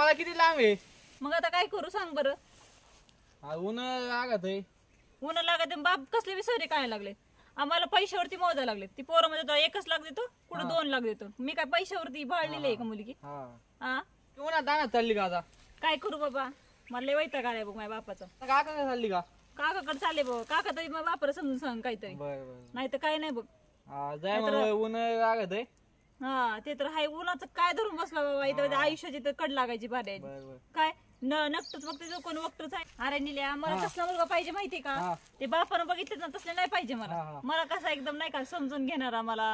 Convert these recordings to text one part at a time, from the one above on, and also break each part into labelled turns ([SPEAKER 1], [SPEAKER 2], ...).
[SPEAKER 1] मला किती लांब आहे.
[SPEAKER 2] मग आता काय करू सांग बरं.
[SPEAKER 1] ऊन लागत आहे.
[SPEAKER 2] ऊन लागत बाप कसले विसरे काय लागले. आम्हाला पैशावरती मोजायला लागले. ती पोरं मध्ये 1 लाख देतो कुठं 2 लाख देतो. मी काय पैशावरती भाळलेली आहे का मुलगी. हा
[SPEAKER 1] उन्हात दाना चालली का आता.
[SPEAKER 2] काय करू बाबा मला लय वैताग आलाय बघ माझ्या बापाचा.
[SPEAKER 1] काका चालली का.
[SPEAKER 2] काकाकडे चालले बघ. काका तरी मग बापाला समजून सांग काहीतरी. नाही तर काय नाही बघ.
[SPEAKER 1] जाय मग ऊन लागत आहे.
[SPEAKER 2] हा ते तर हाय. उन्हाचं काय धरून बसला बाबा. इथं आयुष्याची तर कड लागायची भारी काय नकटच बघते जो कोण वक्तच आहे. अरे निल्या मला कसला मुलगा पाहिजे माहितीये का. ते बापानं बघितले ना तसले नाही पाहिजे मला. मला कसा एकदम नाही का समजून घेणारा. मला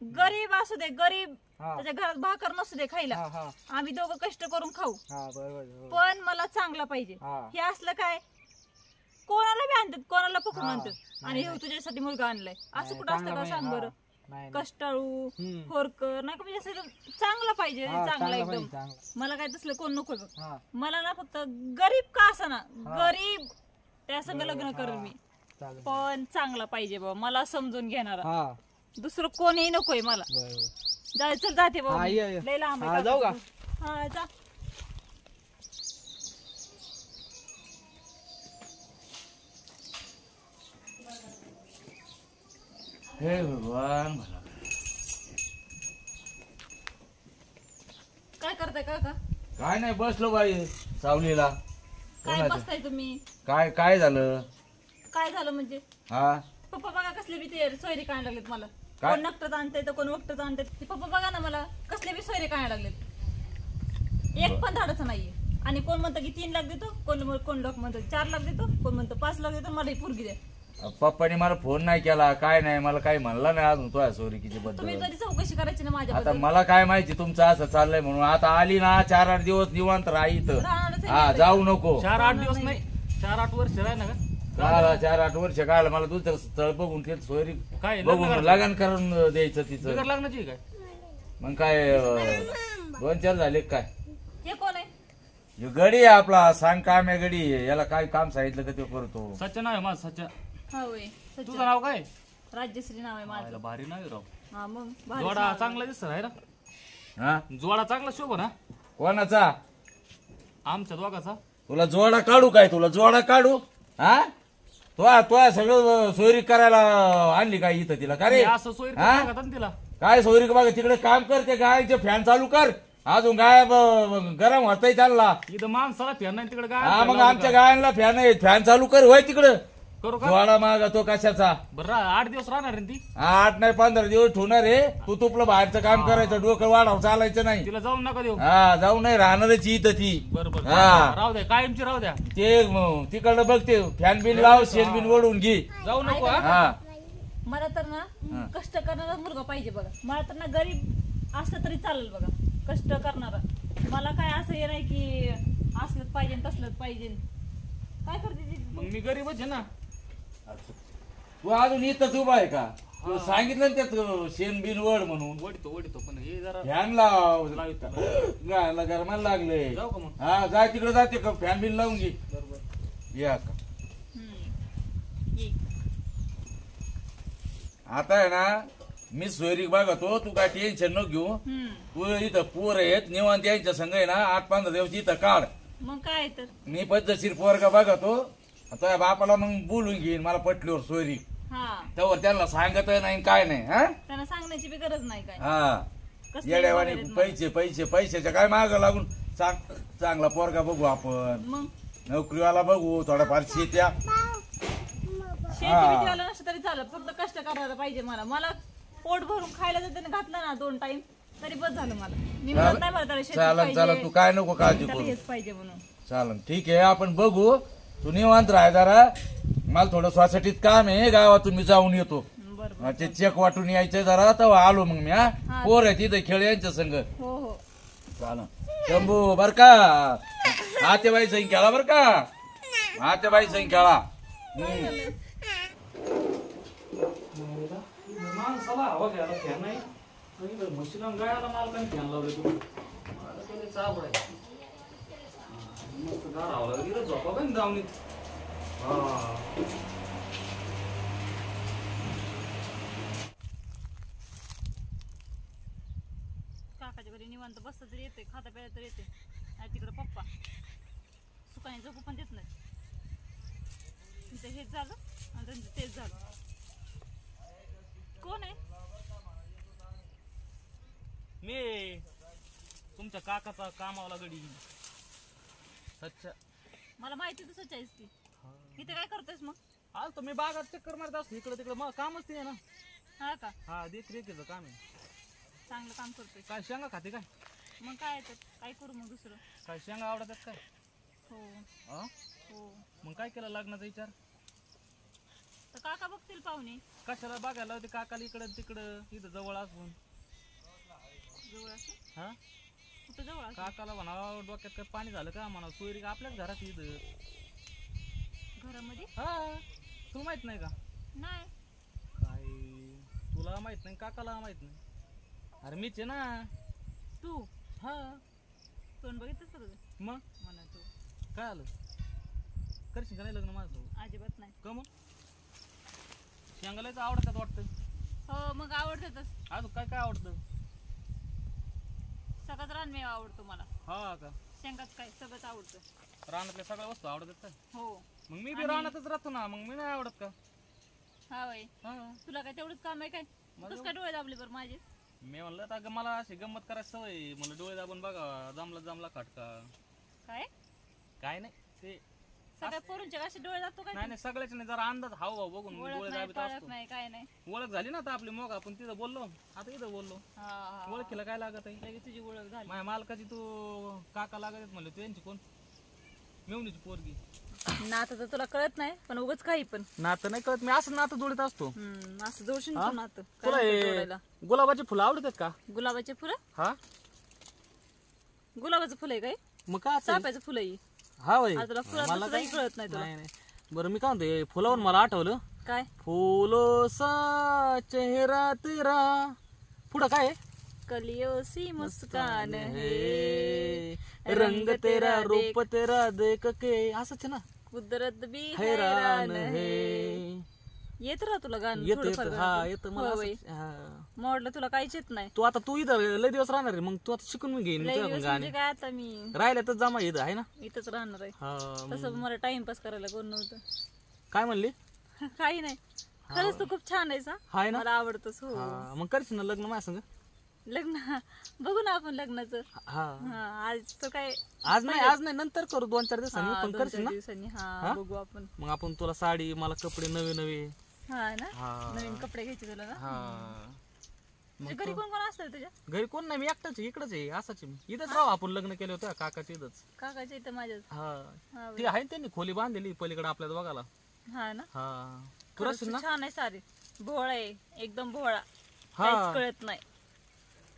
[SPEAKER 2] गरीब असू दे गरीब त्याच्या घरात भाकर नसू दे खायला. आम्ही दोघं कष्ट करून खाऊ पण मला चांगला पाहिजे. हे असलं काय कोणाला बी आणतात कोणाला पकडून आणतात आणि हे तुझ्यासाठी मुलगा आणलाय असं कुठं असतं का सांग बरं. कष्टाळू खोरकर नाही का म्हणजे असं चांगला पाहिजे. चांगला एकदम मला काय तसलं कोण नको बघ. मला ना फक्त गरीब का असं ना गरीब त्या संग लग्न करेल मी पण चांगला पाहिजे बाबा. मला समजून घेणारा दुसरं कोणीही नकोय मला. जायचं जाते बाबा लय लांब आहे.
[SPEAKER 1] जाऊ का.
[SPEAKER 2] हा जा.
[SPEAKER 3] हे भगवान
[SPEAKER 2] काय करताय काका.
[SPEAKER 3] काय नाही बसलो बाई सावलीला.
[SPEAKER 2] काय बसताय तुम्ही.
[SPEAKER 3] काय काय झालं.
[SPEAKER 2] काय झालं म्हणजे
[SPEAKER 3] हा
[SPEAKER 2] पप्पा बघा कसले बी ते सोयरे काय लागलेत मला. कोण नकटच आणते तर कोण वक्तच आणते. ते पप्पा बघा ना मला कसले बी सोयरे काय लागलेत. एक पण धाडच नाहीये. आणि कोण म्हणतं की 3 लाख देतो कोण लोक म्हणतो 4 लाख देतो कोण म्हणतो 5 लाख देतो. मला ही पोरगी द्या.
[SPEAKER 3] पप्पाने मला फोन नाही केला काय नाही मला काही म्हणला नाही अजून तुझ्या सोयरिकीच्या
[SPEAKER 2] तुम्ही
[SPEAKER 3] बद्दल.
[SPEAKER 2] कधी चौकशी करायची ना माझ्या
[SPEAKER 3] आता मला काय माहिती तुमचं असं चाललंय म्हणून. आता आली ना 4-8 दिवस निवांत राही इथं. हा जाऊ नको.
[SPEAKER 1] 4-8 दिवस नाही 4-8 वर्ष राह ना का.
[SPEAKER 3] 4-8 वर्ष काय मला दुसरं स्थळ बघून ते सोयरी
[SPEAKER 1] काय
[SPEAKER 3] बघून लग्न करून द्यायचं तिचं.
[SPEAKER 1] लग्नाची काय
[SPEAKER 3] मग काय 2-4 झाले काय.
[SPEAKER 2] हे कोण आहे.
[SPEAKER 3] हे गडी आहे आपला सांग काम आहे गडी. याला काय काम सांगितलं का ते करतो.
[SPEAKER 1] सच्चा नाव आहे माझं सच्चा.
[SPEAKER 2] हा होय
[SPEAKER 1] तुझं नाव काय.
[SPEAKER 2] राज्यश्री नाव आहे माझं.
[SPEAKER 1] भारी नाव आहे राव.
[SPEAKER 2] हा मग
[SPEAKER 1] जोडा चांगला दिसत आहे ना.
[SPEAKER 3] हा
[SPEAKER 1] जोडा चांगला शोभा ना.
[SPEAKER 3] कोणाचा.
[SPEAKER 1] आमच्या दोघाचा.
[SPEAKER 3] तुला जोडा काढू काय. तुला जोडा काढू. हा तो सगळं सोयरी करायला आणली काय इथं तिला का रे.
[SPEAKER 1] असं सोयरी तिला
[SPEAKER 3] काय सोयरी बघा तिकडे काम करते गायचे फॅन चालू कर. अजून गाय गरम होतय चालला.
[SPEAKER 1] इथं माणसाला फॅन नाही तिकडे
[SPEAKER 3] हा
[SPEAKER 1] काय.
[SPEAKER 3] मग आमच्या गायांना फॅन आहे. फॅन चालू कर होय तिकडं.
[SPEAKER 1] करू का.
[SPEAKER 3] जोडा मागा तो कशाचा.
[SPEAKER 1] बरं 8 दिवस राहणार आहे ती.
[SPEAKER 3] 8 नाही 15 दिवस ठेवणार रे. तू तुपलं बाहेरचं काम करायचं डोकं वाढाव चालायचं नाही.
[SPEAKER 1] तिला जाऊन नका देऊ.
[SPEAKER 3] हा जाऊ नाही राहणारच इथं ती.
[SPEAKER 1] बरोबर
[SPEAKER 3] हा
[SPEAKER 1] राहू द्या कायमची राहू द्या.
[SPEAKER 3] ते तिकडं बघते फॅन बिन लाव शेण बिन ओढून घे.
[SPEAKER 1] जाऊ नको.
[SPEAKER 3] हा
[SPEAKER 2] मला तर ना कष्ट करणारा मुलगा पाहिजे बघा. मला तर ना गरीब असलं तरी चालेल बघा. कष्ट करणारा. मला काय असं हे नाही की असलंच पाहिजे तसलंच पाहिजे. काय करते
[SPEAKER 1] मग मी गरीबच आहे ना.
[SPEAKER 3] तू अजून इथंच उभा आहे का. तू सांगितलं ना त्यात शेण बिन वड म्हणून.
[SPEAKER 1] वडतो पण हे जरा
[SPEAKER 3] फॅन लाव. गायला गरमाला लागले.
[SPEAKER 1] जाऊ का मग.
[SPEAKER 3] हा जाय तिकडे जाते का फॅन बिन लावून घे. या का आता आहे ना मी सोयरीक बघतो. तू काय टेन्शन नको घेऊ. तू इथं पोर आहेत निवांत यांच्या संघ आहे ना 8-15 दिवस इथं काढ.
[SPEAKER 2] मग काय तर
[SPEAKER 3] मी पद्धतशीर पोरगा बघतो. आता बापाला मग बोलून घेईन मला पटल्यावर सोयरी. त्यावर त्यांना सांगत नाही काय नाही. हा
[SPEAKER 2] त्यांना सांगण्याची बी गरज नाही काय.
[SPEAKER 3] हा येड्यावानी पैशाच्या काय माग लागून चांगला पोरगा बघू आपण.
[SPEAKER 2] मग
[SPEAKER 3] नोकरीवाला बघू थोडाफार शेत्या.
[SPEAKER 2] शेती बितीवाला नसतं तरी चालत फक्त कष्ट करायला पाहिजे. मला पोट भरून खायला जर त्याने घातलं ना 2 टाइम तरी बस झालं मला. मी म्हणत नाही मला
[SPEAKER 3] चालन चालन तू काय नको काळजी करू.
[SPEAKER 2] हेच पाहिजे म्हणून.
[SPEAKER 3] चालन ठीक आहे आपण बघू. तू निवांत राह जरा. मला थोडं सोसायटीत काम आहे गावातून मी जाऊन येतो. ते चेक वाटून यायचं जरा तेव्हा आलो मग मी. हा पोर आहे तिथे खेळ यांच्या संग.
[SPEAKER 2] हो हो
[SPEAKER 3] चालन शंभू बर का. आतेबाई संग खेळा बर का. आतेबाई संग खेळा.
[SPEAKER 1] माणसाला हवा घ्यायला फॅन नाही. म्हशीला गायला मालकाने फॅन लावले. तुम्ही चावड आहे. मस्त गार हवा लागली झोपा पण दावणीत.
[SPEAKER 2] काकाच्या घरी निवांत बसता तरी येते खाता प्यायला तरी येते. नाही तिकडे पप्पा सुकाने झोपू पण देत नाही. तिचं हेच झालं आणि त्यांचं तेच झालं. कोण आहे?
[SPEAKER 1] मी तुमच्या काकाचा कामावला गडी. अच्छा
[SPEAKER 2] मला माहिती तू सच्च आहेस ती. इथे काय करतोयस मग?
[SPEAKER 1] आज तर मी बागात चक्कर मारत असतो इकडे तिकडे. मग कामच ते आहे ना.
[SPEAKER 2] हा का?
[SPEAKER 1] हा देखरेखीचं काम आहे.
[SPEAKER 2] चांगलं काम करतोय.
[SPEAKER 1] काय शेंगा खाते काय?
[SPEAKER 2] मग काय तर काय करू मग दुसरं?
[SPEAKER 1] काय शेंगा आवडतात काय?
[SPEAKER 2] हो
[SPEAKER 1] हा
[SPEAKER 2] हो.
[SPEAKER 1] मग काय केलं लग्नाचा विचार?
[SPEAKER 2] तर काका बघतील पाहुणे.
[SPEAKER 1] कशाला बघायला होते काकाला इकडं तिकडं इथं जवळ असून.
[SPEAKER 2] जवळ असं
[SPEAKER 1] हा
[SPEAKER 2] कुठं जवळ असं?
[SPEAKER 1] काकाला म्हणा डोक्यात काय पाणी झालं का म्हणा. सोयरी का आपल्याच घरात इथं.
[SPEAKER 2] घरामध्ये?
[SPEAKER 1] हा तुला माहित नाही का?
[SPEAKER 2] नाही.
[SPEAKER 1] काय तुला माहित नाही काकाला माहित नाही? अरे मीच आहे ना.
[SPEAKER 2] तू
[SPEAKER 1] हा
[SPEAKER 2] तोंड बघितलंस का तुझं?
[SPEAKER 1] मग
[SPEAKER 2] म्हणा तू
[SPEAKER 1] काय आलं? करशील का नाही लग्न माझं?
[SPEAKER 2] अजिबात नाही.
[SPEAKER 1] का मग शेंगालाच आवडतात वाटतं.
[SPEAKER 2] हो मग आवडतातच.
[SPEAKER 1] अजून काय काय आवडतं?
[SPEAKER 2] सगळंच रानमेवा आवडतो मला.
[SPEAKER 1] हा का?
[SPEAKER 2] शेंगाच काय सगळंच आवडतं.
[SPEAKER 1] रानातल्या सगळ्या वस्तू आवडतात का?
[SPEAKER 2] हो.
[SPEAKER 1] मग मी बी रानातच राहतो ना. मग मी नाही आवडत का?
[SPEAKER 2] हा बाई
[SPEAKER 1] हा
[SPEAKER 2] तुला काय तेवढंच काम आहे काय? कसं काय डोळे दाबले बरं माझे?
[SPEAKER 1] मी म्हणलं आता मला अशी गंमत करायची सवय. मला डोळे दाबून बघा जमला जमला खटका.
[SPEAKER 2] काय
[SPEAKER 1] काय नाही ते
[SPEAKER 2] सगळ्या पोरूंचे असे डोळे दाबतो काय?
[SPEAKER 1] नाही नाही सगळ्याच नाही. जरा अंदाज हाव बघून मी
[SPEAKER 2] ओळख
[SPEAKER 1] डोळे
[SPEAKER 2] नाही
[SPEAKER 1] दाबत
[SPEAKER 2] पाळख
[SPEAKER 1] असतो.
[SPEAKER 2] नाही काय नाही.
[SPEAKER 1] ओळख झाली ना आता आपली. मग आपण तिथं बोललो आता इथं बोललो.
[SPEAKER 2] हा हा.
[SPEAKER 1] ओळखीला काय लागत आहे?
[SPEAKER 2] लगेच तुझी ओळख झाली.
[SPEAKER 1] माझ्या मालकाची तू काका लागत आहेत म्हणले. त्यांची कोण? मेवणीची पोरगी.
[SPEAKER 2] नातं तर तुला कळत नाही पण उगाच काही पण.
[SPEAKER 1] नातं नाही कळत. मी असं नातं जोडीत असतो.
[SPEAKER 2] असं जोडशील तू नातं. काय
[SPEAKER 1] तुला
[SPEAKER 2] म्हणतात
[SPEAKER 1] हे
[SPEAKER 2] जोडायला?
[SPEAKER 1] गुलाबाची फुलं आवडतात का?
[SPEAKER 2] गुलाबाचे फुलं?
[SPEAKER 1] हा
[SPEAKER 2] गुलाबाचं फुल आहे काय?
[SPEAKER 1] मग काय असेल?
[SPEAKER 2] चाफ्याचं फुल आहे.
[SPEAKER 1] हा वय
[SPEAKER 2] आता तुला फुलाचं काही कळत नाही तुला.
[SPEAKER 1] नाही नाही. बरं मी काय म्हणते फुलावरून मला आठवलं.
[SPEAKER 2] काय?
[SPEAKER 1] फूलो सा चेहरा तेरा. पुढं काय आहे?
[SPEAKER 2] कलियो सी मुस्कान है
[SPEAKER 1] रंग तेरा रूप तेरा देख के. असंच आहे ना.
[SPEAKER 2] कुदरत भी
[SPEAKER 1] हैरान
[SPEAKER 2] हैरान
[SPEAKER 1] है.
[SPEAKER 2] है. येत राह तुला गाणं
[SPEAKER 1] येत
[SPEAKER 2] थोडंफार
[SPEAKER 1] हा
[SPEAKER 2] गाणं.
[SPEAKER 1] येत
[SPEAKER 2] हो
[SPEAKER 1] मला
[SPEAKER 2] बाई.
[SPEAKER 1] असंच. हा.
[SPEAKER 2] मोडलं तुला काहीच येत नाही.
[SPEAKER 1] तू आता तू इथं लय दिवस राहणार आहे. मग तू आता शिकून मी घेईन
[SPEAKER 2] लय
[SPEAKER 1] तुझ्याकडून
[SPEAKER 2] दिवस
[SPEAKER 1] गाणे.
[SPEAKER 2] म्हणजे काय आता मी
[SPEAKER 1] राहिल्यातच जमा इथं आहे ना.
[SPEAKER 2] इथंच राहणार आहे.
[SPEAKER 1] हा
[SPEAKER 2] तसं मला टाइमपास करायला कोण नव्हतं.
[SPEAKER 1] काय म्हणली?
[SPEAKER 2] काही नाही. खरंच तू खूप छान आहेस.
[SPEAKER 1] हाय ना.
[SPEAKER 2] मला आवडतोस. हो
[SPEAKER 1] हा, मग करशील ना लग्न माझ्या संग?
[SPEAKER 2] लग्न बघू ना आपण लग्नाचं.
[SPEAKER 1] हा
[SPEAKER 2] हा आज तर काय
[SPEAKER 1] आज नाही नंतर करू 2-4 दिवसांनी.
[SPEAKER 2] हा,
[SPEAKER 1] पण
[SPEAKER 2] 2-4
[SPEAKER 1] करशील ना?
[SPEAKER 2] दिवसांनी. हा बघू आपण.
[SPEAKER 1] मग आपण तुला साडी मला कपडे नवे नवे.
[SPEAKER 2] हा ना.
[SPEAKER 1] हा
[SPEAKER 2] नवीन कपडे घ्यायचे तुला ना.
[SPEAKER 1] हा
[SPEAKER 2] तुझ्या घरी कोण कोण असतं तुझ्या?
[SPEAKER 1] घरी कोण नाही. मी एकटाच आहे. इकडच आहे. असंच आहे मी. इथंच राहू आपण. लग्न केलं होतं काकाच्या इथंच.
[SPEAKER 2] काकाच्या इथं माझ्याच.
[SPEAKER 1] हा
[SPEAKER 2] हा
[SPEAKER 1] ती आहे त्यांनी खोली बांधलेली पलीकडे आपल्याला बघायला.
[SPEAKER 2] हा ना.
[SPEAKER 1] हा तू
[SPEAKER 2] खरंच
[SPEAKER 1] राहशील ना?
[SPEAKER 2] छान आहे सारी. भोळा आहे एकदम भोळा.
[SPEAKER 1] हा
[SPEAKER 2] काहीच कळत नाही.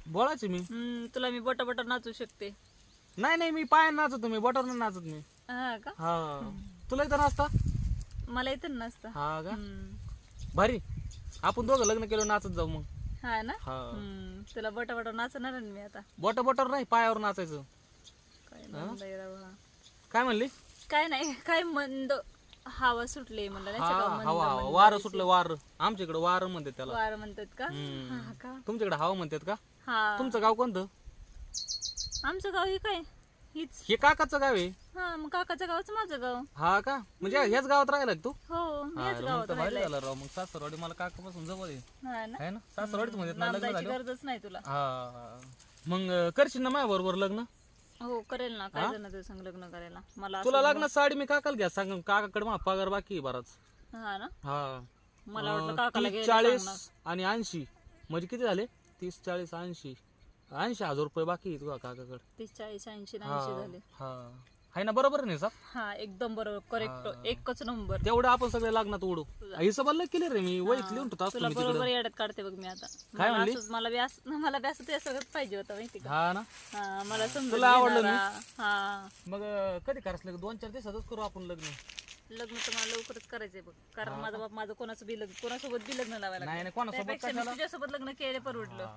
[SPEAKER 1] बोलायची मी.
[SPEAKER 2] तुला मी बोटा बोटा नाचू शकते.
[SPEAKER 1] नाही मी पाय नाचतो. मी बोटावर नाही नाचत मी.
[SPEAKER 2] हा का?
[SPEAKER 1] हा तुला इथं नाचता?
[SPEAKER 2] मला इथं नसतं.
[SPEAKER 1] हा का?
[SPEAKER 2] हम्म.
[SPEAKER 1] भारी. आपण दोघं लग्न केलं नाचत जाऊ मग.
[SPEAKER 2] हा ना.
[SPEAKER 1] हा
[SPEAKER 2] तुला बोटा बोटा नाचणार आहे ना मी आता.
[SPEAKER 1] बोटावर नाही पायावर नाचायचं.
[SPEAKER 2] काय म्हणलंय राव.
[SPEAKER 1] काय म्हणली?
[SPEAKER 2] काय नाही काय मंद हवा सुटली म्हणलं नाही सगळं मंद
[SPEAKER 1] हवा
[SPEAKER 2] मंद.
[SPEAKER 1] वारं सुटलं. वार आमच्या इकडे वार म्हणतात त्याला.
[SPEAKER 2] वारं म्हणतात का? हा का?
[SPEAKER 1] तुमच्याकडे हवा म्हणतात का?
[SPEAKER 2] हा.
[SPEAKER 1] तुमचं गाव कोणतं?
[SPEAKER 2] आमचं गाव हे काय हीच.
[SPEAKER 1] हे काकाचं गाव आहे.
[SPEAKER 2] हा मग काकाचं गावच माझं गाव.
[SPEAKER 1] हा का? म्हणजे ह्याच गावात राहिला का तू?
[SPEAKER 2] हो मी
[SPEAKER 1] हा,
[SPEAKER 2] याच
[SPEAKER 1] मग
[SPEAKER 2] गावात
[SPEAKER 1] तर भारी
[SPEAKER 2] राहिलाय.
[SPEAKER 1] झालं राव. मग सासरवाडी मला काकापासून जवळ आहे.
[SPEAKER 2] हा ना.
[SPEAKER 1] है ना? सासरवाडीच म्हणतात ना
[SPEAKER 2] लांब
[SPEAKER 1] लग्न
[SPEAKER 2] जायची
[SPEAKER 1] झालं.
[SPEAKER 2] गरजच नाही तुला.
[SPEAKER 1] हा मग करशील ना माझ्या बरोबर लग्न?
[SPEAKER 2] हो करेल ना. काय जण तुझं संग लग्न करायला मला
[SPEAKER 1] तुला लग्नात साडी मी काकाला घ्या सांग. काकाकडे मला पगार बाकी आहे बराच.
[SPEAKER 2] हा ना.
[SPEAKER 1] हा
[SPEAKER 2] मला वाटलं काकाला
[SPEAKER 1] 30,
[SPEAKER 2] घ्यायला
[SPEAKER 1] 40
[SPEAKER 2] सांगणार.
[SPEAKER 1] आणि 80 म्हणजे किती झाले? 30, 40, 80,000 रुपये बाकी आहे तुझ्या काकाकडे.
[SPEAKER 2] 30, 40, 80,
[SPEAKER 1] हा
[SPEAKER 2] 90 झाले.
[SPEAKER 1] हा आहे ना. बरोबर नाही सर?
[SPEAKER 2] हा एकदम बरोबर करेक्ट. एकच नंबर.
[SPEAKER 1] तेवढं आपण सगळे लग्नात उडू. हिशोबाला केले रे मी. वहीत लिहून ठेवतो असतो
[SPEAKER 2] तुला
[SPEAKER 1] मी
[SPEAKER 2] बरोबर
[SPEAKER 1] तिकडे.
[SPEAKER 2] येड्यात काढते बघ मी आता.
[SPEAKER 1] काय
[SPEAKER 2] मला
[SPEAKER 1] म्हणली?
[SPEAKER 2] असंच- मला व्यास तुझ्या सगळं पाहिजे होतं माहिती का?
[SPEAKER 1] हा ना.
[SPEAKER 2] हा मला समजून
[SPEAKER 1] तुला आवडलं
[SPEAKER 2] घेणारा. हा
[SPEAKER 1] मग कधी करायचं लग्न? 2-4 दिवसातच करू आपण लग्न.
[SPEAKER 2] लग्न तर मला लवकरच करायचंय बघ. कारण माझा बाप माझं कोणाचं बी लग्न कोणासोबत बी लग्न लावायला
[SPEAKER 1] नाही
[SPEAKER 2] लागलं.
[SPEAKER 1] नाही कोणासोबत
[SPEAKER 2] त्यापेक्षा मी
[SPEAKER 1] कशाला?
[SPEAKER 2] तुझ्यासोबत लग्न केले परवडलं.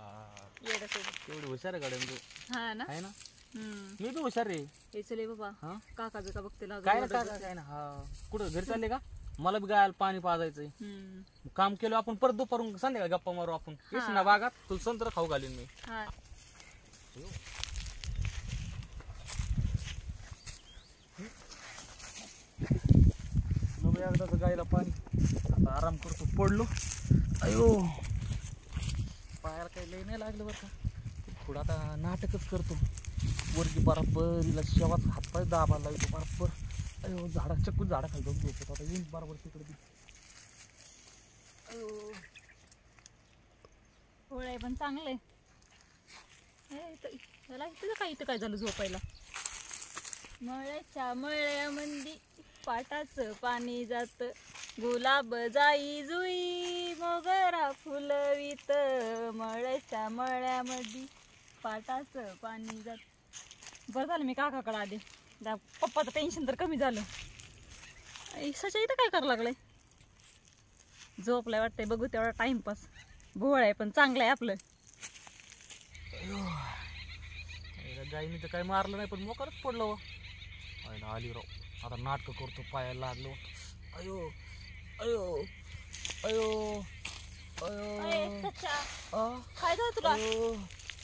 [SPEAKER 2] येड्यासोबत.
[SPEAKER 1] तेवढी हुशार आहे गाड्या तू.
[SPEAKER 2] हा ना.
[SPEAKER 1] आहे ना.
[SPEAKER 2] हम्म.
[SPEAKER 1] मी बी हुशार आहे.
[SPEAKER 2] हे चले बाबा.
[SPEAKER 1] हा
[SPEAKER 2] काका बिका बघते लागलं.
[SPEAKER 1] काय ना काय ना. हा कुठं घरी चालले का? मला बी गायला पाणी पाजायचंय.
[SPEAKER 2] हम्म.
[SPEAKER 1] काम केलं आपण परत दुपारून संध्याकाळी गप्पा मारू आपण. येशील ना बागात? तुला संत्र खाऊ घालीन मी.
[SPEAKER 2] हा
[SPEAKER 1] एकदाच गायला पाणी. आता आराम करतो. पडलो. अयो पायाला काही लय नाही लागलं बरं का. थोडं आता नाटकच करतो. वरती बराबर हिला शेवाच हातपाय दाबायला लागतो बराबर. अयो चक्कून झाडा खाली जाऊन झोपतो आता. येईन बरोबर तिकडे बी. अयो
[SPEAKER 2] होळय पण चांगलंय. त्याला इथं काय झालं झोपायला. मळ्याच्या मळ्यामंदी पाटाचं पाणी जात, गुलाब जाई जुई मोगरा फुलवीत. मळ्याच्या मळ्यामध्ये पाटाचं पाणी जात. बरं झालं मी काकाकडे आले. पप्पाचं टेन्शन तर कमी झालं. सच्या इथं काय करायला लागलंय. झोपलाय वाटतंय. बघू तेवढा टाइमपास. भोळ आहे पण चांगलं आहे आपलं.
[SPEAKER 1] गाईने तर काही मारलं नाही पण मोकारच पडलं. आली राव. आता नाटक करतो. पायाला लागलो. अयो अयो अयो अयो
[SPEAKER 2] काय झालं तुला.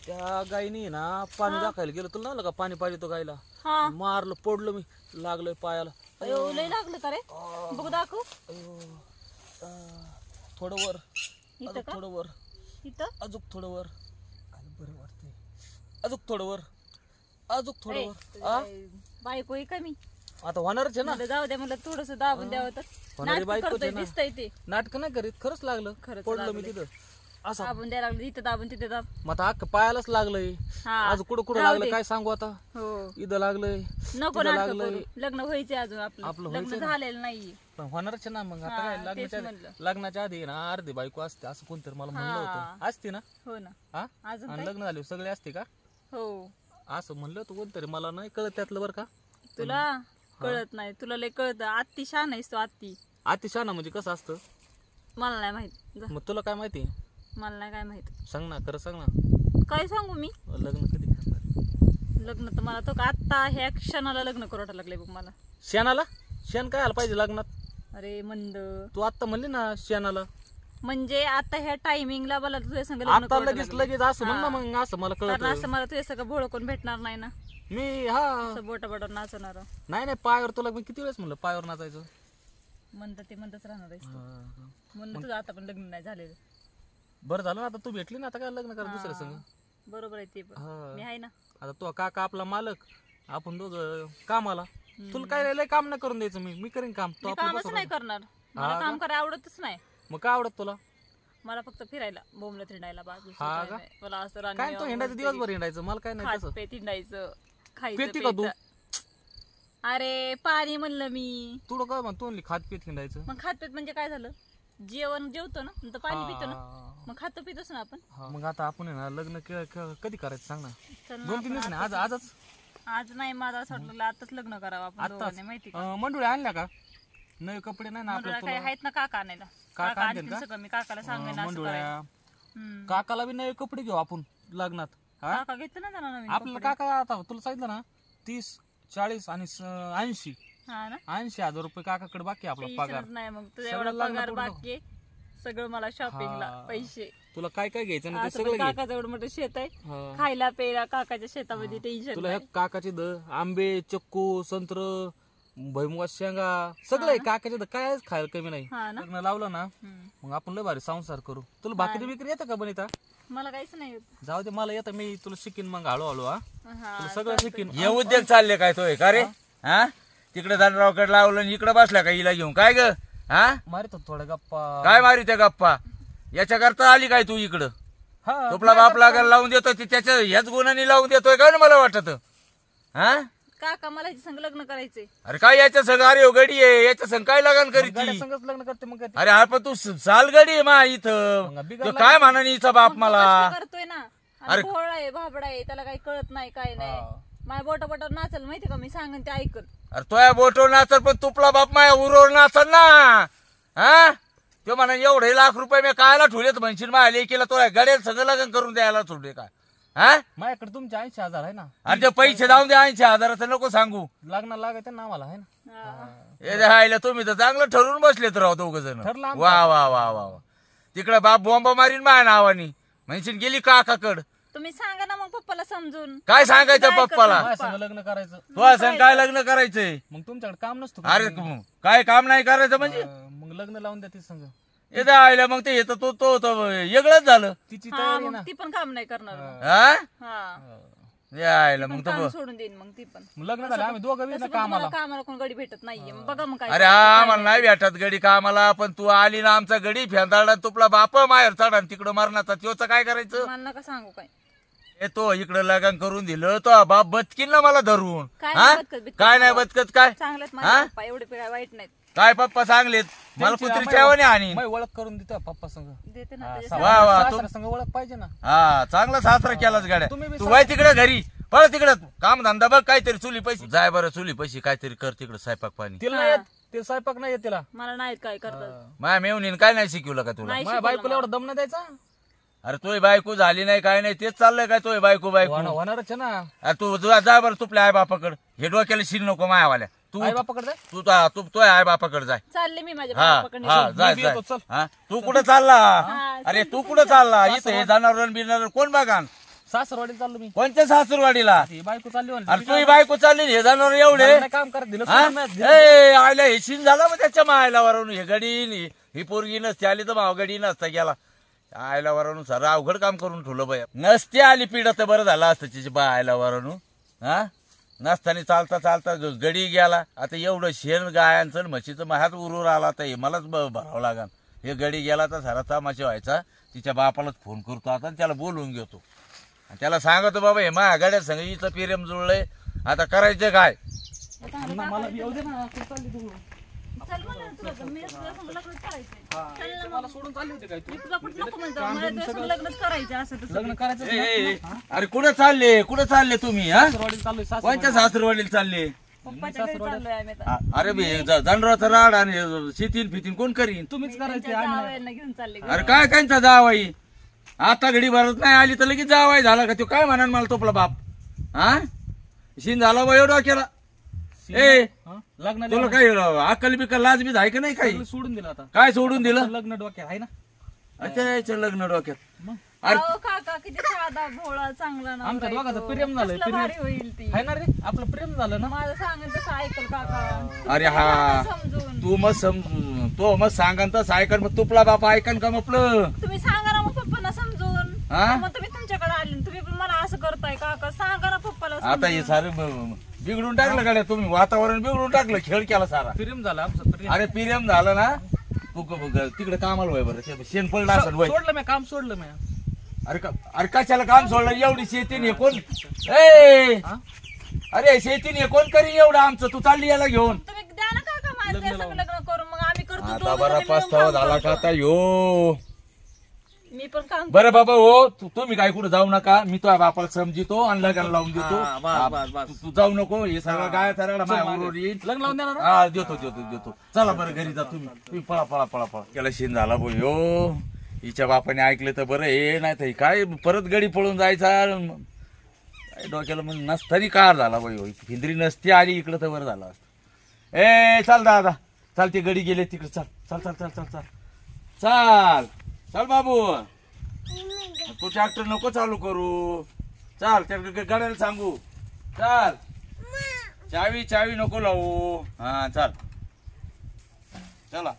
[SPEAKER 1] त्या गाईने ना पाणी दाखायला गेलं. तुला नव्हतं का पाणी पाहिजे तो गाईला. मारलं पडलो मी. लागलोय पायाला.
[SPEAKER 2] अयो लय लागलं का रे. बघू दाखव.
[SPEAKER 1] अयो थोडं वर. थोडं वर.
[SPEAKER 2] इथं
[SPEAKER 1] अजून थोडं वर. बरं वाटतंय. अजून थोडं वर. अजून थोडं वर.
[SPEAKER 2] बायको आहे कमी.
[SPEAKER 1] आता होणारच आहे ना.
[SPEAKER 2] जाऊ दे मला थोडस दाबून द्यावं तर. नाटक दिसतंय ते.
[SPEAKER 1] नाटक नाही करीत. खरंच लागलं. पडलो मी तिथं. असं
[SPEAKER 2] दाबून द्यायला लागलं. इथं दाबून तिथे दाब.
[SPEAKER 1] मग आता अख्खं पायालाच लागलंय. आज कुठं लागलं काय सांगू आता. इथं लागलंय.
[SPEAKER 2] नको नाटक करू. लग्न व्हायचंय अजून आपलं. लग्न झालेलं नाहीये
[SPEAKER 1] पण होणारच ना. मग आता काय लग्नाच्या आधी ना अर्धी बायको असते असं कोणतरी मला म्हणलं होतं. असते ना.
[SPEAKER 2] हो ना.
[SPEAKER 1] हा आणि लग्न झाले सगळे असते का.
[SPEAKER 2] हो
[SPEAKER 1] असं म्हणलं होतं कोणतरी. मला नाही कळत त्यातलं बरं का.
[SPEAKER 2] तुला कळत नाही. तुला लय कळत. आत्ती शहाणा आहेस तू.
[SPEAKER 1] आत्ती शहाणा म्हणजे कसं असतं
[SPEAKER 2] मला नाही माहित.
[SPEAKER 1] मग तुला काय माहिती.
[SPEAKER 2] मला नाही काय माहित.
[SPEAKER 1] सांग ना. खरं सांग ना.
[SPEAKER 2] काय सांगू मी.
[SPEAKER 1] लग्न कधी करणार.
[SPEAKER 2] लग्न तर मला तो का आत्ता ह्या क्षणाला लग्न करू वाटायला लागले बघ मला.
[SPEAKER 1] शेणाला. शेण काय आलं पाहिजे लग्नात.
[SPEAKER 2] अरे मंद.
[SPEAKER 1] तू आत्ता म्हणली ना शेणाला.
[SPEAKER 2] म्हणजे आता ह्या टायमिंगला मला तुझ्या संग
[SPEAKER 1] आता लगेच असं म्हण ना. मग असं मला कळत.
[SPEAKER 2] असं मला तुझ्या सगळं भोळ कोण भेटणार नाही ना.
[SPEAKER 1] मी
[SPEAKER 2] बोटा बोटा नाचणार.
[SPEAKER 1] नाही पायावर तुला मी किती वेळेस म्हणलं पायावर नाचायचं.
[SPEAKER 2] म्हणत ते म्हणतच राहणार आहे. म्हणून तुझं आता पण लग्न नाही झालेलं.
[SPEAKER 1] बरं झालं ना. आता तू भेटली ना. आता काय लग्न करा दुसऱ्या संग.
[SPEAKER 2] बरोबर आहे ते पण. मी आहे ना.
[SPEAKER 1] आता तो काका आपला मालक. आपण दोघं कामाला. तुला काय लय काम नाही करून द्यायचं. मी करीन काम. तो
[SPEAKER 2] कामच नाही करणार. मला काम करायला आवडतच नाही.
[SPEAKER 1] मग काय आवडत तुला.
[SPEAKER 2] मला फक्त फिरायला बोंबलत हिंडायला बाजू. मला असं
[SPEAKER 1] काय तो हिंडायचं दिवसभर हिंडायचं. मला काय नाही तसं.
[SPEAKER 2] हिंडायचं
[SPEAKER 1] पेती का
[SPEAKER 2] खायचं.
[SPEAKER 1] तू.
[SPEAKER 2] अरे पाणी म्हणलं मी.
[SPEAKER 1] तुला काय म्हणतो खात पीत हिंडायचं.
[SPEAKER 2] मग खात पीत म्हणजे काय झालं. जेवण जेवतो ना तर पाणी पितो ना. मग खातो पितोच ना आपण.
[SPEAKER 1] मग आता आपण ना लग्न कधी करायचं सांग ना. 2-3 दिवस नाही. आजच.
[SPEAKER 2] आज नाही. मला असं वाटलं आताच लग्न करावं आपण दोघांनी. माहिती का.
[SPEAKER 1] मंडोळ्या आणल्या का. नवे कपडे नाही ना आपल्याला.
[SPEAKER 2] काय आहेत ना काका आणायला. काका आणतील सगळं. मी काकाला सांगेन असं करायला.
[SPEAKER 1] काकाला बी नवे कपडे घेऊ आपण लग्नात.
[SPEAKER 2] काका घेतलं ना त्यांना नवीन.
[SPEAKER 1] आपल्याला काका आता तुला सांगितलं ना 30, 40 आणि 80.
[SPEAKER 2] हा ना.
[SPEAKER 1] 80,000 रुपये काकाकडे बाकी आपला पगार.
[SPEAKER 2] नाही मग तुझ्या एवढा पगार बाकी. सगळं मला शॉपिंगला पैसे.
[SPEAKER 1] तुला काय काय घ्यायचं ना ते सगळं.
[SPEAKER 2] काकाचं एवढं मोठं शेत आहे. खायला प्यायला काकाच्या शेतामध्ये टेन्शन.
[SPEAKER 1] तुला ह्या काकाचे आंबे, चक्कू, संत्र, भुईमुगा शेंगा सगळं आहे काकाचे. काय खायला कमी नाही. लग्न लावलं ना मग आपण लय भारी संसार करू. तुला भाकरी बिकरी येतं का बनिता.
[SPEAKER 2] मला काहीच नाही.
[SPEAKER 1] जाऊ दे मला येतं. मी तुला शिकीन मग हळूहळू. तुला सगळं शिकीन.
[SPEAKER 3] हे उद्योग चालले काय तो का रे. हा तिकडे धनरावकडे लावलं आणि इकडे बसला का हिला घेऊन. काय ग. हा
[SPEAKER 1] मारितो थोडा गप्पा.
[SPEAKER 3] काय मारी त्या गप्पा. याच्या करता आली काय तू इकडं. तुपला बाप लागायला लावून देतोय. त्याच्या ह्याच गुणांनी लावून देतोय का मला वाटत. हा
[SPEAKER 2] काका मला संग लग्न करायचंय.
[SPEAKER 3] अरे काय याच्या संग. अरे गडी आहे याच्या संग काय लग्न करीत.
[SPEAKER 1] लग्न करते मग.
[SPEAKER 3] अरे हा पण तू साल गडी आहे मा इथं. काय म्हणा हिचा बाप मला.
[SPEAKER 2] करतोय ना. अरे भोळा आहे भाबडा आहे. त्याला काही कळत नाही काय नाही. माझ्या बोटा बोटावर नाचल माहिती का. मी सांगन ते ऐकल.
[SPEAKER 3] अरे तो बोटो नाचल पण तुपला बाप माया उरोवर नाचल ना. हा तो म्हणा एवढे लाख रुपये मी कायला ठेवलेत म्हणशील माझ्या लेकीला. तो गड्या सगळं लग्न करून द्यायला सोडले काय. हा
[SPEAKER 1] माझ्याकडे तुमचे 80,000 आहे ना.
[SPEAKER 3] अरे ते पैसे जाऊन दे 80,000 नको सांगू.
[SPEAKER 1] लग्न लागायचं ना आम्हाला आहे ना.
[SPEAKER 3] हे तुम्ही तर चांगलं ठरवून बसलेत राव दोघ जण. वा वा वा वा. तिकडे बाप बॉम्बा मारीन माझ्या नावानी म्हणशील गेली काकाकड.
[SPEAKER 2] तुम्ही सांगा ना मग पप्पाला समजून.
[SPEAKER 3] काय सांगायचं
[SPEAKER 2] काय
[SPEAKER 3] पप्पाला?
[SPEAKER 2] करतो
[SPEAKER 1] माझ्या
[SPEAKER 2] पप्पा?
[SPEAKER 1] संग लग्न करायचं.
[SPEAKER 3] तुला सांग काय लग्न करायचंय?
[SPEAKER 1] मग तुमच्याकडे काम नसतो का?
[SPEAKER 3] अरे काय काम नाही करायचं म्हणजे
[SPEAKER 1] मग लग्न लावून द्या ती संग.
[SPEAKER 3] येतं आयला मग ते येतं तो वेगळंच झालं.
[SPEAKER 1] तिची
[SPEAKER 2] हा,
[SPEAKER 1] तयारी
[SPEAKER 2] मग
[SPEAKER 1] ना.
[SPEAKER 2] ती पण काम नाही करणार मग.
[SPEAKER 3] हा
[SPEAKER 2] हा
[SPEAKER 3] यायला
[SPEAKER 2] पण
[SPEAKER 3] मग
[SPEAKER 2] काम
[SPEAKER 3] तर
[SPEAKER 2] सोडून देईन मग ती पण.
[SPEAKER 1] मग लग्न झालं आम्ही दोघं बी ना
[SPEAKER 2] तसं पण
[SPEAKER 1] कामाला.
[SPEAKER 2] तुम्हाला कामाला कोण गडी भेटत नाहीये. मग बघा मग काय
[SPEAKER 3] अरे
[SPEAKER 2] करायचं, काय
[SPEAKER 3] आम्हाला नाही भेटत गडी कामाला, पण तू आली ना आमचा गडी फेंदाळला तुपला बाप माहेर चढा तिकडं मरणाचा त्योच काय करायचं?
[SPEAKER 2] मला नका सांगू काय.
[SPEAKER 3] ए तो इकडं लग्न करून दिलं तो बाप बचकीन ना मला धरून.
[SPEAKER 2] काय
[SPEAKER 3] हा?
[SPEAKER 2] नाही बचकत, बिचकत.
[SPEAKER 3] काय नाही बचकत काय
[SPEAKER 2] चांगलेत
[SPEAKER 3] हा?
[SPEAKER 2] माझे पप्पा, एवढे काय वाईट नाहीत.
[SPEAKER 3] काय पप्पा चांगलेत मला
[SPEAKER 1] त्यांची
[SPEAKER 3] कुत्री
[SPEAKER 1] आम्ही-
[SPEAKER 3] ठेवाने आणि
[SPEAKER 1] मी ओळख करून देतो पप्पा संग.
[SPEAKER 2] देते ना
[SPEAKER 1] हा,
[SPEAKER 2] त्याच्या
[SPEAKER 3] वा वा
[SPEAKER 1] सासरा संग ओळख पाहिजे ना.
[SPEAKER 3] हा चांगला सासरा केलाच गाड्या.
[SPEAKER 1] तुम्ही बी
[SPEAKER 3] तू वाय तिकडे घरी पळ तिकडं काम धंदा बघ काहीतरी चुली पैसे जाय बरं चुली पैसे काहीतरी कर तिकडं स्वयंपाक पाणी.
[SPEAKER 1] तिला नाही येत. तिला स्वयंपाक नाही येत तिला.
[SPEAKER 2] मला नाहीत काय करतात.
[SPEAKER 3] माया मेवणीन काय नाही शिकवलं का तुला?
[SPEAKER 2] नाही
[SPEAKER 1] माझ्या
[SPEAKER 2] शिकवलं
[SPEAKER 1] बायकोला एवढा दम नाही द्यायचा.
[SPEAKER 3] अरे तोय बायको झाली नाही काय नाही तेच चाललंय काय तोय बायको
[SPEAKER 1] होणारच आहे ना.
[SPEAKER 3] अरे तू जा बरं तुपल्या आई बापाकडे हे डोक्याला शिर नको मायावाल्या तू
[SPEAKER 1] आई बापाकडे जाय.
[SPEAKER 3] तू तोय आई बापाकडे जाय.
[SPEAKER 2] चालले मी माझ्या
[SPEAKER 3] हा
[SPEAKER 2] बापाकडे.
[SPEAKER 3] हा जाय
[SPEAKER 1] मी
[SPEAKER 3] जाय
[SPEAKER 1] येतो, चल.
[SPEAKER 3] हा तू कुठं चालला?
[SPEAKER 2] हा,
[SPEAKER 3] अरे तू कुठं चालला? इथं हे जनावर बिनावर कोण बघान?
[SPEAKER 1] सासरवाडीत चाललो मी.
[SPEAKER 3] कोणत्या सासूरवाडीला?
[SPEAKER 1] ती बायको चालली म्हणली.
[SPEAKER 3] अरे तुही बायको चालली हे जनावर एवढे
[SPEAKER 1] मला नाही काम करत दिलं.
[SPEAKER 3] हा?
[SPEAKER 1] सोडून नाही.
[SPEAKER 3] ए, आयला हे शिन झाला मग त्याच्या मायला वरून हे गडी ही पोरगी नसते आली तर माव गडी नसता गेला आयला वरून सर अवघड काम करून ठेवलं बाय. नसते आली पिढा तर बरं झालं असतं तिची बा आयला वरून. हा नसताना चालता चालता गडी गेला. आता एवढं शेण गायांचं आणि म्हशीचं महात उरूर आला तर हे मलाच भरावं लागन. हे गडी गेला तर सारा तमाशा व्हायचा. तिच्या बापालाच फोन करतो आता आणि त्याला बोलवून घेतो आणि त्याला सांगतो बाबा हे माझ्या गाड्या संग हिचं प्रेम जुळलंय आता करायचं काय?
[SPEAKER 1] मला बी येऊ दे ना. तू चालली तू.
[SPEAKER 2] चल म्हणलं तुला तर, मी तुझ्या संग लग्नच करायचंय. चल ना मग.
[SPEAKER 1] मला सोडून चालली होती काय तू?
[SPEAKER 2] मी तुला कुठं नको म्हणतो, मला तुझ्या संग लग्नच करायचं असं तसं.
[SPEAKER 1] लग्न करायचं
[SPEAKER 3] ए, ए, ए, अरे कुठं चालले तुम्ही? हा
[SPEAKER 1] सासरवाडीत चाललोय.
[SPEAKER 3] कोणत्या सासरवाडीला चालले?
[SPEAKER 2] पप्पाच्या घरी चाललोय आम्ही आता.
[SPEAKER 3] अरे बे जनावराचा राड आणि शेतीन फितीन कोण करीन?
[SPEAKER 1] तुम्हीच करायचे.
[SPEAKER 2] त्यांच्या जावयांना घेऊन चालले घरी.
[SPEAKER 3] अरे काय कायचा जावाई आता घडी भरत नाही आली तर लगेच जावाई झाला का? तो काय म्हणान मला तोपला बाप? हा शिन झाला बा एवढा केला. ए
[SPEAKER 1] लग्न
[SPEAKER 3] तुला काही अक्कल बिकल लाज बीज आहे का नाही काही?
[SPEAKER 1] सोडून दिलं आता.
[SPEAKER 3] काय सोडून दिलं?
[SPEAKER 1] लग्न डोक्यात आहे ना.
[SPEAKER 3] अच्छा लग्न डोक्यात.
[SPEAKER 1] मग
[SPEAKER 3] अरे
[SPEAKER 2] अहो काका किती साधा भोळा चांगला नवरा
[SPEAKER 1] आमच्या
[SPEAKER 2] आहे
[SPEAKER 1] दोघांचं
[SPEAKER 2] तो.
[SPEAKER 1] प्रेम झालंय.
[SPEAKER 2] कसलं
[SPEAKER 1] प्रेम
[SPEAKER 2] भारी होईल ती.
[SPEAKER 1] आहे ना रे. आपलं प्रेम झालं ना.
[SPEAKER 2] माझं सांगेल तसं ऐकल काका.
[SPEAKER 3] अरे हा
[SPEAKER 2] समजून
[SPEAKER 3] तू मग सांगन तर ऐकन मग तुपला बापा ऐकन का म्हटलं?
[SPEAKER 2] तुम्ही सांगा ना मग पप्पांना समजून.
[SPEAKER 3] हा?
[SPEAKER 2] मग तुम्ही तुमच्याकडे आले तुम्ही पण मला असं करताय काका. सांगा ना पप्पाला
[SPEAKER 3] आता हे
[SPEAKER 2] समजून.
[SPEAKER 3] सारं बिघडून टाकलं गाड्या तुम्ही. वातावरण बिघडून टाकलं. खेळ केला सारा.
[SPEAKER 1] प्रेम झालं आमचं. प्रेम.
[SPEAKER 3] अरे पिरियम झालं ना तू तिकडे कामाला वय बरं शेण पडलं असं वय.
[SPEAKER 1] सोडलं मी काम सोडलं मी.
[SPEAKER 3] अरे कशाला काम सोडलं? एवढी शेतीने कोण ए
[SPEAKER 1] हा?
[SPEAKER 3] अरे शेतीने कोण करीन एवढं आमचं? तू चालली याला घेऊन.
[SPEAKER 2] तुम्ही द्या ना काका माझ्या त्या संग लग्न करून मग आम्ही करतो
[SPEAKER 3] आता
[SPEAKER 2] दोघं
[SPEAKER 3] बरा
[SPEAKER 2] जणी मिळून
[SPEAKER 3] पस्तावा
[SPEAKER 2] काम
[SPEAKER 3] झाला का
[SPEAKER 2] करतो.
[SPEAKER 3] आता यो?
[SPEAKER 2] मी पण काम
[SPEAKER 3] बरं बाबा हो तुम्ही काय कुठे जाऊ नका. मी तुझ्या बापाला समजितो आणि लग्न लावून देतो.
[SPEAKER 1] हा, बस, बस, बस.
[SPEAKER 3] तू जाऊ नको. हे सगळं काय सगळं माझ्याबरोबर येईल.
[SPEAKER 1] लग्न लावून देणार ना?
[SPEAKER 3] हा देतो. चला बरं घरी जा तुम्ही पळा त्याला शिन झाला बोल यो. हिच्या बापाने ऐकलं तर बरं हे नाही तर काय परत गडी पळून जायचा. काय डोक्याला मग नसतानी कार झाला बाई हो. फिंदरी नसती आली इकडं तर बरं झालं असतं. ए चाल दादा चाल ते गडी गेले तिकडे. चल बाबू तू ट्रॅक्टर नको चालू करू. चाल त्या गाड्याला सांगू. चाल चावी नको लावू. हा चाल चला.